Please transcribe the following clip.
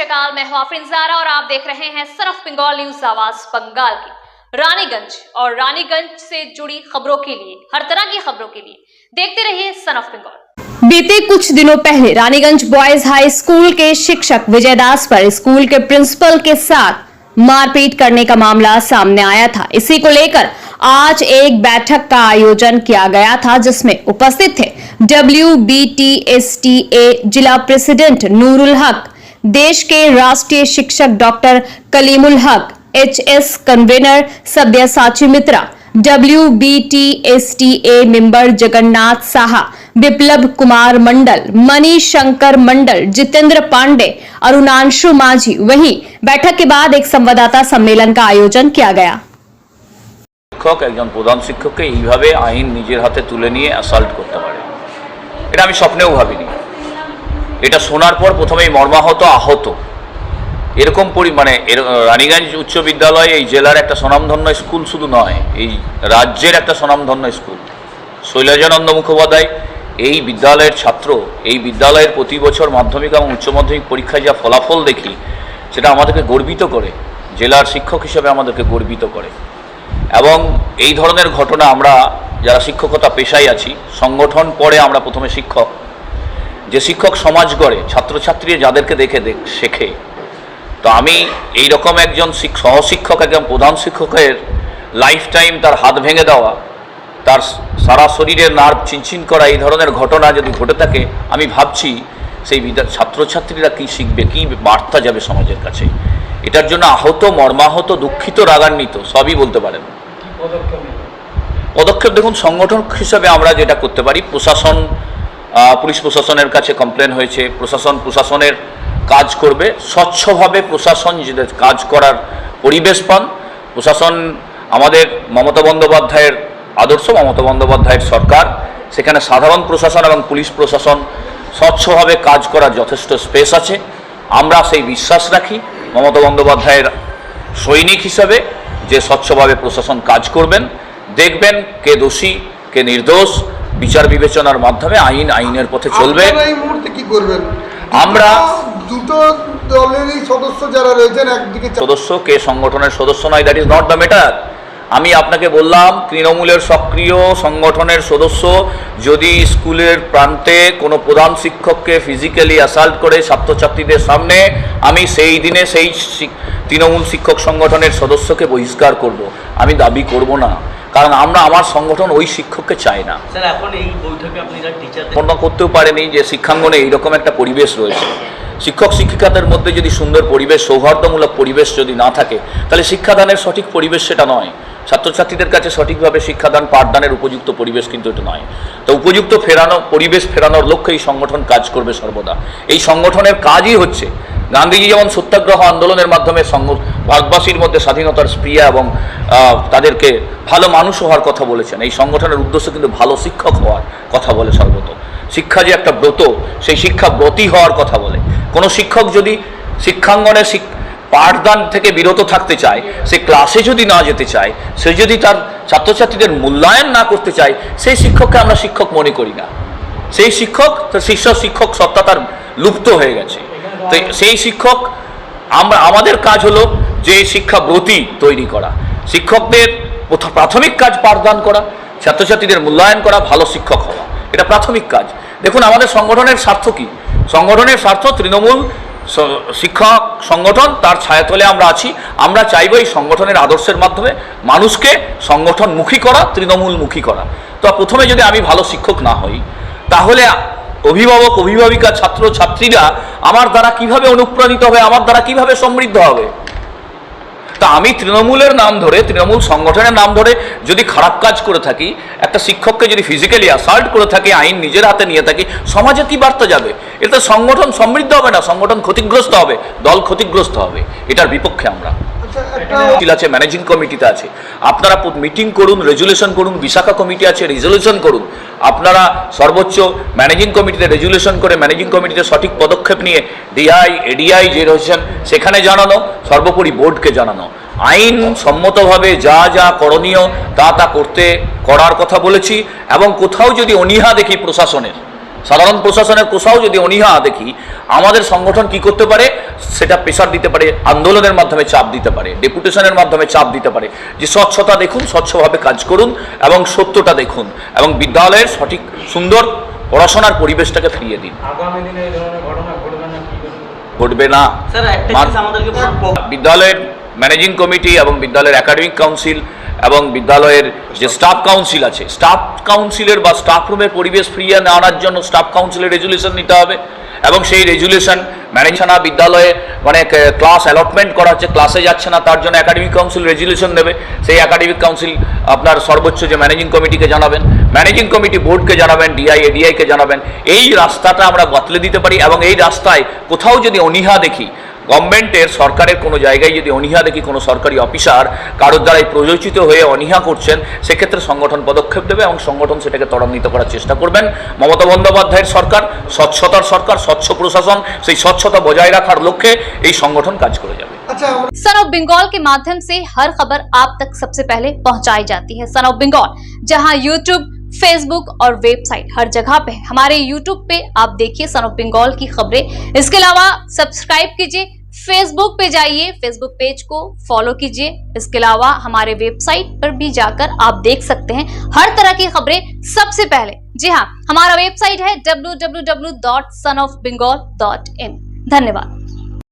श्री अकाल। मैं हूं आफरीन ज़ारा और आप देख रहे हैं सन ऑफ बंगाल न्यूज आवाज बंगाल की। रानीगंज और रानीगंज से जुड़ी खबरों के लिए, हर तरह की खबरों के लिए देखते रहिए सन ऑफ बंगाल। बीते कुछ दिनों पहले रानीगंज बॉयज हाई स्कूल के शिक्षक विजय दास पर स्कूल के प्रिंसिपल के साथ मारपीट करने का मामला सामने आया था। इसी को लेकर आज एक बैठक का आयोजन किया गया था, जिसमें उपस्थित थे WBTSTA जिला प्रेसिडेंट नूरुल हक, देश के राष्ट्रीय शिक्षक डॉक्टर कलीमुल हक, HS कन्वेनर सब्यसाची मित्रा, WBTSTA मेंबर जगन्नाथ साहा, विप्लव कुमार मंडल, मनीष शंकर मंडल, जितेंद्र पांडे, अरुणांशु माझी। वहीं बैठक के बाद एक संवाददाता सम्मेलन का आयोजन किया गया। শিক্ষক একজন প্রধান শিক্ষককে এইভাবে আইন নিজের হাতে তুলে নিয়ে অ্যাসাল্ট করতে পারে, এটা আমি স্বপ্নেও ভাবিনি। এটা শোনার পর প্রথমেই মর্মাহত, আহত। এরকম মানে রানীগঞ্জ উচ্চ বিদ্যালয় এই জেলার একটা স্বনামধন্য স্কুল শুধু নয়, এই রাজ্যের একটা স্বনামধন্য স্কুল। শৈলজানন্দ মুখোপাধ্যায় এই বিদ্যালয়ের ছাত্র। এই বিদ্যালয়ের প্রতি বছর মাধ্যমিক এবং উচ্চ মাধ্যমিক পরীক্ষায় যা ফলাফল দেখি, সেটা আমাদেরকে গর্বিত করে, জেলার শিক্ষক হিসেবে আমাদেরকে গর্বিত করে। এবং এই ধরনের ঘটনা আমরা যারা শিক্ষকতা পেশায় আছি, সংগঠন পড়ে আমরা প্রথমে শিক্ষক, যে শিক্ষক সমাজ গড়ে, ছাত্রছাত্রী যাদেরকে দেখে শেখে। তো আমি এই রকম একজন সহশিক্ষক, একজন প্রধান শিক্ষকের লাইফ টাইম তার হাত ভেঙে দেওয়া, তার সারা শরীরের নার্ভ চিনচিন করা, এই ধরনের ঘটনা যদি ঘটে থাকে, আমি ভাবছি সেই ছাত্রছাত্রীরা কী শিখবে, কী বার্তা যাবে সমাজের কাছে। এটার জন্য আহত, মর্মাহত, দুঃখিত, রাগান্বিত, সবই বলতে পারেন। পদক্ষেপ দেখুন, সংগঠন হিসাবে আমরা যেটা করতে পারি, প্রশাসন, পুলিশ প্রশাসনের কাছে কমপ্লেন হয়েছে, প্রশাসনের কাজ করবে স্বচ্ছভাবে। প্রশাসন যদি কাজ করার পরিবেশ পান, প্রশাসন আমাদের মমতা বন্দ্যোপাধ্যায়ের আদর্শ, মমতা বন্দ্যোপাধ্যায়ের সরকার, সেখানে সাধারণ প্রশাসন এবং পুলিশ প্রশাসন স্বচ্ছভাবে কাজ করার যথেষ্ট স্পেস আছে। আমরা সেই বিশ্বাস রাখি মমতা বন্দ্যোপাধ্যায়ের সৈনিক হিসাবে, যে স্বচ্ছভাবে প্রশাসন কাজ করবেন, দেখবেন কে দোষী কে নির্দোষ, বিচার বিবেচনার মাধ্যমে আইনের পথে চলবে। এই মুহূর্তে কি করবেন? আমরা দুটো দলেরই সদস্য যারা রয়েছেন, একদিকে সদস্য, কে সংগঠনের সদস্য নয়, that is not the matter. আমি আপনাকে বললাম, তৃণমূলের সক্রিয় সংগঠনের সদস্য যদি স্কুলের প্রান্তে কোনো প্রধান শিক্ষককে ফিজিক্যালি অ্যাসাল্ট করে ছাত্রছাত্রীদের সামনে, আমি সেই দিনে সেই তৃণমূল শিক্ষক সংগঠনের সদস্যকে বহিষ্কার করব। আমি দাবি করব না, কারণ আমার সংগঠন ওই শিক্ষককে চায় না। স্যার, এখন এই বৈঠকে আপনারা টিচারদের কল্পনা করতেও পারেনি যে শিক্ষাঙ্গনে এইরকম একটা পরিবেশ রয়েছে। শিক্ষক শিক্ষিকাদের মধ্যে যদি সুন্দর পরিবেশ, সৌহার্দ্যমূলক পরিবেশ যদি না থাকে, তাহলে শিক্ষাদানের সঠিক পরিবেশ সেটা নয়। ছাত্রছাত্রীদের কাছে সঠিকভাবে শিক্ষাদান, পাঠদানের উপযুক্ত পরিবেশ কিন্তু এটা নয়। তো উপযুক্ত পরিবেশ ফেরানোর লক্ষ্যে এই সংগঠন কাজ করবে সর্বদা। এই সংগঠনের কাজই হচ্ছে, গান্ধীজি যেমন সত্যাগ্রহ আন্দোলনের মাধ্যমে ভারতবাসীর মধ্যে স্বাধীনতার স্প্রিয়া এবং তাদেরকে ভালো মানুষ হওয়ার কথা বলেছেন, এই সংগঠনের উদ্দেশ্য কিন্তু ভালো শিক্ষক হওয়ার কথা বলে সর্বত। শিক্ষা যে একটা ব্রত, সেই শিক্ষা ব্রতী হওয়ার কথা বলে। কোনো শিক্ষক যদি শিক্ষাঙ্গনে পাঠদান থেকে বিরত থাকতে চায়, সে ক্লাসে যদি না যেতে চায়, সে যদি তার ছাত্রছাত্রীদের মূল্যায়ন না করতে চায়, সেই শিক্ষককে আমরা শিক্ষক মনে করি না। সেই শিক্ষক, তার শিক্ষক সত্তা তার লুপ্ত হয়ে গেছে। তো সেই শিক্ষক, আমাদের কাজ হলো যে শিক্ষাব্রতী তৈরি করা, শিক্ষকদের প্রাথমিক কাজ পাঠদান করা, ছাত্রছাত্রীদের মূল্যায়ন করা, ভালো শিক্ষক হওয়া, এটা প্রাথমিক কাজ। দেখুন, আমাদের সংগঠনের স্বার্থ কি? সংগঠনের স্বার্থ তৃণমূল শিক্ষক সংগঠন, তার ছায়াতলে আমরা আছি। আমরা চাইব এই সংগঠনের আদর্শের মাধ্যমে মানুষকে সংগঠনমুখী করা, তৃণমূলমুখী করা। তো প্রথমে যদি আমি ভালো শিক্ষক না হই, তাহলে অভিভাবক, অভিভাবিকা, ছাত্র ছাত্রীরা আমার দ্বারা কিভাবে অনুপ্রাণিত হবে, আমার দ্বারা কিভাবে সমৃদ্ধ হবে? তা আমি তৃণমূলের নাম ধরে, তৃণমূল সংগঠনের নাম ধরে যদি খারাপ কাজ করে থাকি, একটা শিক্ষককে যদি ফিজিক্যালি অ্যাসাল্ট করে থাকি, আইন নিজের হাতে নিয়ে থাকি, সমাজে কি বার্তা যাবে? এটা সংগঠন সমৃদ্ধ হবে না, সংগঠন ক্ষতিগ্রস্ত হবে, দল ক্ষতিগ্রস্ত হবে। এটার বিপক্ষে আমরা আছে, ম্যানেজিং কমিটিতে আছে। আপনারা মিটিং করুন, রেজুলেশন করুন, বিশাখা কমিটি আছে, রেজুলেশন করুন। আপনারা সর্বোচ্চ ম্যানেজিং কমিটিতে রেজুলেশন করে, ম্যানেজিং কমিটিতে সঠিক পদক্ষেপ নিয়ে ডিআই, এডিআই যে রয়েছেন সেখানে জানানো, সর্বোপরি বোর্ডকে জানানো। আইন সম্মতভাবে যা যা করণীয় তা করার কথা বলেছি। এবং কোথাও যদি অনীহা দেখি প্রশাসনের, সাধারণ প্রশাসনের কোথাও যদি অনীহা দেখি, আমাদের সংগঠন কি করতে পারে, সেটা প্রেশার দিতে পারে, আন্দোলনের মাধ্যমে চাপ দিতে পারে, ডেপুটেশনের মাধ্যমে চাপ দিতে পারে যে স্বচ্ছতা দেখুন, স্বচ্ছভাবে কাজ করুন এবং সত্যটা দেখুন এবং বিদ্যালয়ের সঠিক সুন্দর পড়াশোনার পরিবেশটাকে ফিরিয়ে দিন। আগামী দিনে এই ধরনের ঘটনা ঘটবে না কি ঘটবে না। স্যার একটা জিনিস আমাদেরকে বিদ্যালয়ের ম্যানেজিং কমিটি এবং বিদ্যালয়ের একাডেমিক কাউন্সিল এবং বিদ্যালয়ের যে স্টাফ কাউন্সিল আছে, স্টাফ কাউন্সিলের বা স্টাফ রুমের পরিবেশ ফিরিয়ে আনার জন্য স্টাফ কাউন্সিলের রেজুলেশন নিতে হবে এবং সেই রেজুলেশন ম্যানেজার বিদ্যালয়ে মানে ক্লাস অ্যালটমেন্ট করা হচ্ছে, ক্লাসে যাচ্ছে না, তার জন্য একাডেমিক কাউন্সিল রেজুলেশন দেবে। সেই একাডেমিক কাউন্সিল আপনার সর্বোচ্চ যে ম্যানেজিং কমিটিকে জানাবেন, ম্যানেজিং কমিটি বোর্ডকে জানাবেন, এডিআইকে জানাবেন। এই রাস্তাটা আমরা বাতলে দিতে পারি এবং এই রাস্তায় কোথাও যদি অনীহা দেখি, গভর্নমেন্টের সরকারের কোনো জায়গায় যদি অনীহা দেখি, কোনো সরকারি অফিসার কারোর দ্বারাই প্রযোজিত হয়ে অনীহা করছেন, সেক্ষেত্রে সংগঠন পদক্ষেপ দেবে এবং সংগঠন সেটাকে ত্বরান্বিত করার চেষ্টা করবেন। মমতা বন্দ্যোপাধ্যায়ের সরকার স্বচ্ছতার সরকার, স্বচ্ছ প্রশাসন, সেই স্বচ্ছতা বজায় রাখার লক্ষ্যে এই সংগঠন কাজ করে যাবে। আচ্ছা, सन ऑफ बंगाल के माध्यम से हर खबर आप तक सबसे पहले पहुंचाई जाती है। सन ऑफ बंगाल जहां यूट्यूब, फेसबुक और वेबसाइट हर जगह पे है। हमारे यूट्यूब पे आप देखिए सन ऑफ बंगाल की खबरें। इसके अलावा सब्सक्राइब कीजिए, फेसबुक पे जाइए, फेसबुक पेज को फॉलो कीजिए। इसके अलावा हमारे वेबसाइट पर भी जाकर आप देख सकते हैं हर तरह की खबरें सबसे पहले। जी हाँ, हमारा वेबसाइट है www.sonofbengal.in। धन्यवाद।